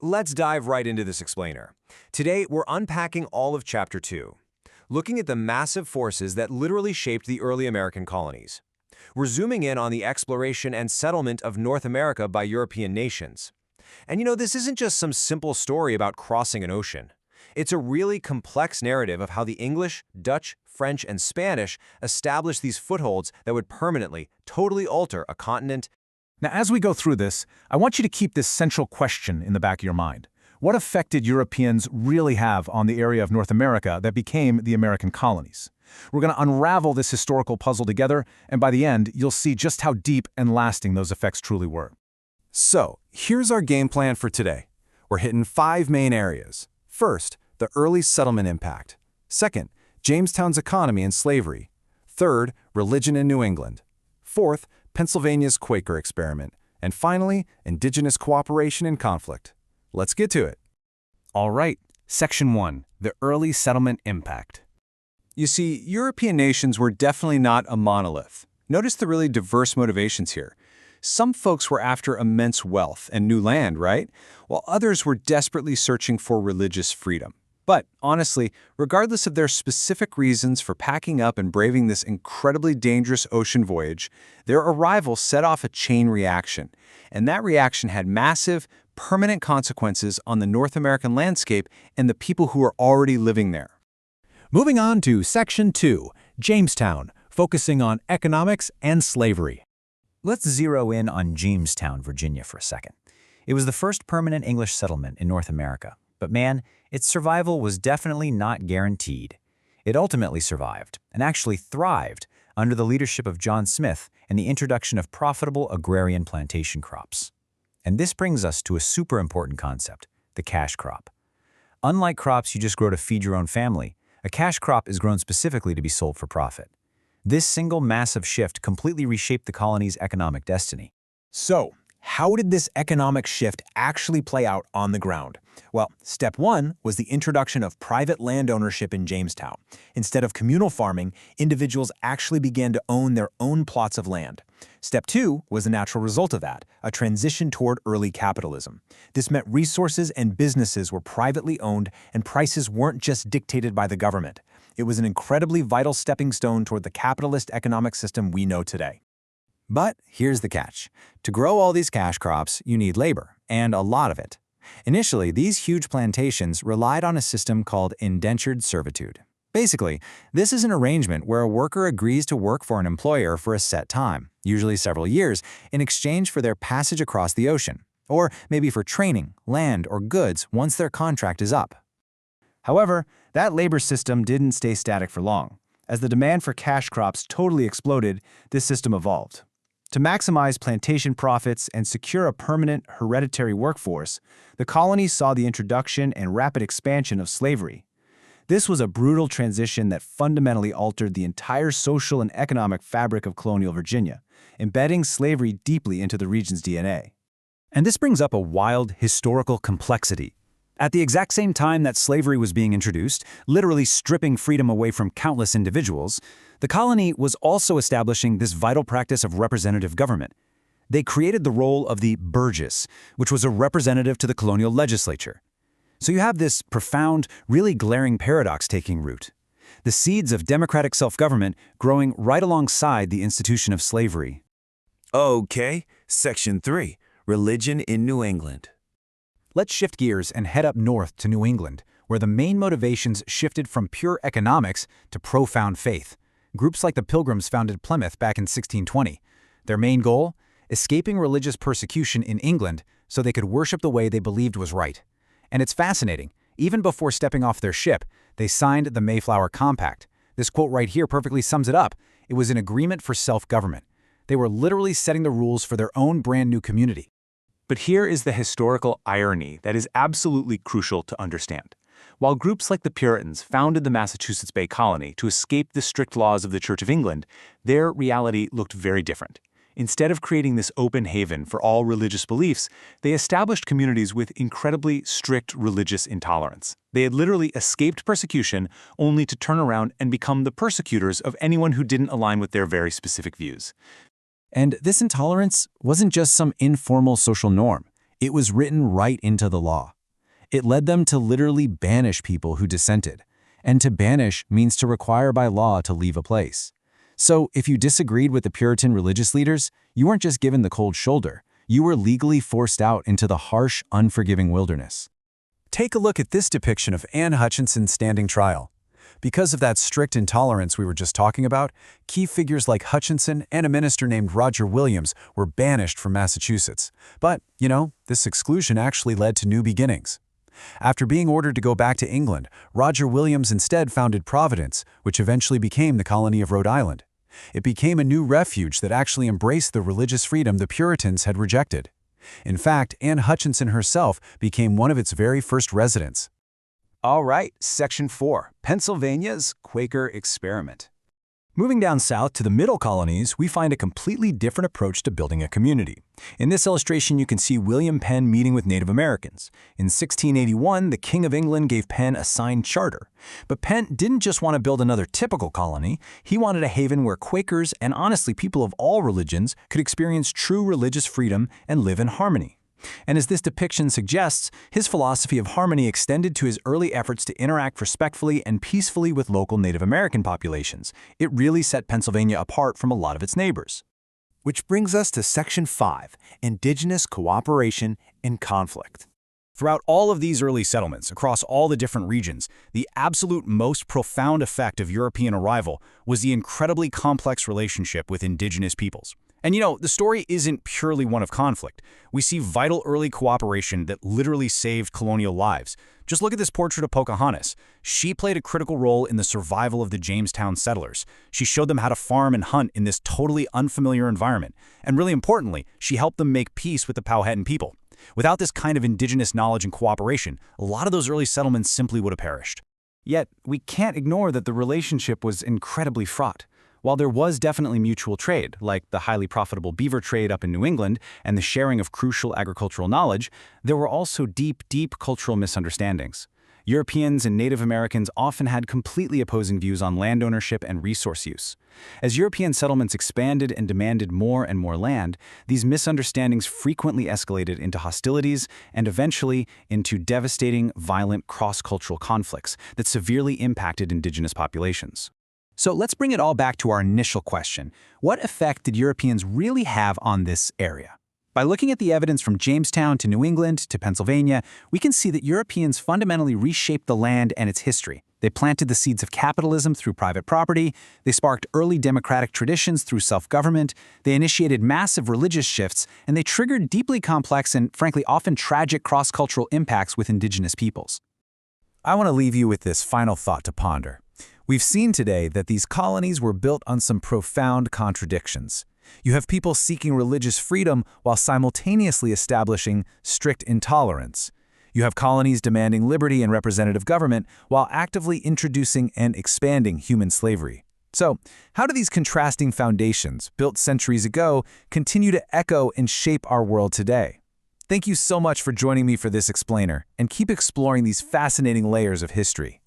Let's dive right into this explainer. Today, we're unpacking all of Chapter 2, looking at the massive forces that literally shaped the early American colonies. We're zooming in on the exploration and settlement of North America by European nations. And this isn't just some simple story about crossing an ocean. It's a really complex narrative of how the English, Dutch, French, and Spanish established these footholds that would permanently, totally alter a continent. Now, as we go through this, I want you to keep this central question in the back of your mind. What effect did Europeans really have on the area of North America that became the American colonies? We're going to unravel this historical puzzle together, and by the end, you'll see just how deep and lasting those effects truly were. So, here's our game plan for today. We're hitting 5 main areas. First, the early settlement impact. Second, Jamestown's economy and slavery. Third, religion in New England. Fourth, Pennsylvania's Quaker experiment. And finally, indigenous cooperation and conflict. Let's get to it. All right, Section 1, the early settlement impact. You see, European nations were definitely not a monolith. Notice the really diverse motivations here. Some folks were after immense wealth and new land, right? While others were desperately searching for religious freedom. But honestly, regardless of their specific reasons for packing up and braving this incredibly dangerous ocean voyage, their arrival set off a chain reaction. And that reaction had massive, permanent consequences on the North American landscape and the people who were already living there. Moving on to Section 2, Jamestown, focusing on economics and slavery. Let's zero in on Jamestown, Virginia for a second. It was the first permanent English settlement in North America, but man, its survival was definitely not guaranteed. It ultimately survived, and actually thrived, under the leadership of John Smith and the introduction of profitable agrarian plantation crops. And this brings us to a super important concept, the cash crop. Unlike crops you just grow to feed your own family, a cash crop is grown specifically to be sold for profit. This single massive shift completely reshaped the colony's economic destiny. So, how did this economic shift actually play out on the ground? Well, step 1 was the introduction of private land ownership in Jamestown. Instead of communal farming, individuals actually began to own their own plots of land. Step 2 was a natural result of that, a transition toward early capitalism. This meant resources and businesses were privately owned and prices weren't just dictated by the government. It was an incredibly vital stepping stone toward the capitalist economic system we know today. But here's the catch. To grow all these cash crops, you need labor, and a lot of it. Initially, these huge plantations relied on a system called indentured servitude. Basically, this is an arrangement where a worker agrees to work for an employer for a set time, usually several years, in exchange for their passage across the ocean, or maybe for training, land, or goods once their contract is up. However, that labor system didn't stay static for long. As the demand for cash crops totally exploded, this system evolved. To maximize plantation profits and secure a permanent hereditary workforce, the colonies saw the introduction and rapid expansion of slavery. This was a brutal transition that fundamentally altered the entire social and economic fabric of colonial Virginia, embedding slavery deeply into the region's DNA. And this brings up a wild historical complexity. At the exact same time that slavery was being introduced, literally stripping freedom away from countless individuals, the colony was also establishing this vital practice of representative government. They created the role of the burgess, which was a representative to the colonial legislature. So you have this profound, really glaring paradox taking root. The seeds of democratic self-government growing right alongside the institution of slavery. Okay, Section 3, Religion in New England. Let's shift gears and head up north to New England, where the main motivations shifted from pure economics to profound faith. Groups like the Pilgrims founded Plymouth back in 1620. Their main goal? Escaping religious persecution in England so they could worship the way they believed was right. And it's fascinating. Even before stepping off their ship, they signed the Mayflower Compact. This quote right here perfectly sums it up. It was an agreement for self-government. They were literally setting the rules for their own brand new community. But here is the historical irony that is absolutely crucial to understand. While groups like the Puritans founded the Massachusetts Bay Colony to escape the strict laws of the Church of England, their reality looked very different. Instead of creating this open haven for all religious beliefs, they established communities with incredibly strict religious intolerance. They had literally escaped persecution only to turn around and become the persecutors of anyone who didn't align with their very specific views. And this intolerance wasn't just some informal social norm. It was written right into the law. It led them to literally banish people who dissented. And to banish means to require by law to leave a place. So if you disagreed with the Puritan religious leaders, you weren't just given the cold shoulder. You were legally forced out into the harsh, unforgiving wilderness. Take a look at this depiction of Anne Hutchinson's standing trial. Because of that strict intolerance we were just talking about, key figures like Hutchinson and a minister named Roger Williams were banished from Massachusetts. But, this exclusion actually led to new beginnings. After being ordered to go back to England, Roger Williams instead founded Providence, which eventually became the colony of Rhode Island. It became a new refuge that actually embraced the religious freedom the Puritans had rejected. In fact, Anne Hutchinson herself became one of its very first residents. All right, Section 4, Pennsylvania's Quaker Experiment. Moving down south to the middle colonies, we find a completely different approach to building a community. In this illustration, you can see William Penn meeting with Native Americans. In 1681, the King of England gave Penn a signed charter. But Penn didn't just want to build another typical colony. He wanted a haven where Quakers, and honestly people of all religions, could experience true religious freedom and live in harmony. And as this depiction suggests, his philosophy of harmony extended to his early efforts to interact respectfully and peacefully with local Native American populations. It really set Pennsylvania apart from a lot of its neighbors. Which brings us to Section 5, Indigenous Cooperation and Conflict. Throughout all of these early settlements, across all the different regions, the absolute most profound effect of European arrival was the incredibly complex relationship with indigenous peoples. And the story isn't purely one of conflict. We see vital early cooperation that literally saved colonial lives. Just look at this portrait of Pocahontas. She played a critical role in the survival of the Jamestown settlers. She showed them how to farm and hunt in this totally unfamiliar environment. And really importantly, she helped them make peace with the Powhatan people. Without this kind of indigenous knowledge and cooperation, a lot of those early settlements simply would have perished. Yet, we can't ignore that the relationship was incredibly fraught. While there was definitely mutual trade, like the highly profitable beaver trade up in New England and the sharing of crucial agricultural knowledge, there were also deep cultural misunderstandings. Europeans and Native Americans often had completely opposing views on land ownership and resource use. As European settlements expanded and demanded more and more land, these misunderstandings frequently escalated into hostilities and eventually into devastating, violent cross-cultural conflicts that severely impacted indigenous populations. So let's bring it all back to our initial question. What effect did Europeans really have on this area? By looking at the evidence from Jamestown to New England to Pennsylvania, we can see that Europeans fundamentally reshaped the land and its history. They planted the seeds of capitalism through private property, they sparked early democratic traditions through self-government, they initiated massive religious shifts, and they triggered deeply complex and, frankly, often tragic cross-cultural impacts with indigenous peoples. I want to leave you with this final thought to ponder. We've seen today that these colonies were built on some profound contradictions. You have people seeking religious freedom while simultaneously establishing strict intolerance. You have colonies demanding liberty and representative government while actively introducing and expanding human slavery. So, how do these contrasting foundations, built centuries ago, continue to echo and shape our world today? Thank you so much for joining me for this explainer, and keep exploring these fascinating layers of history.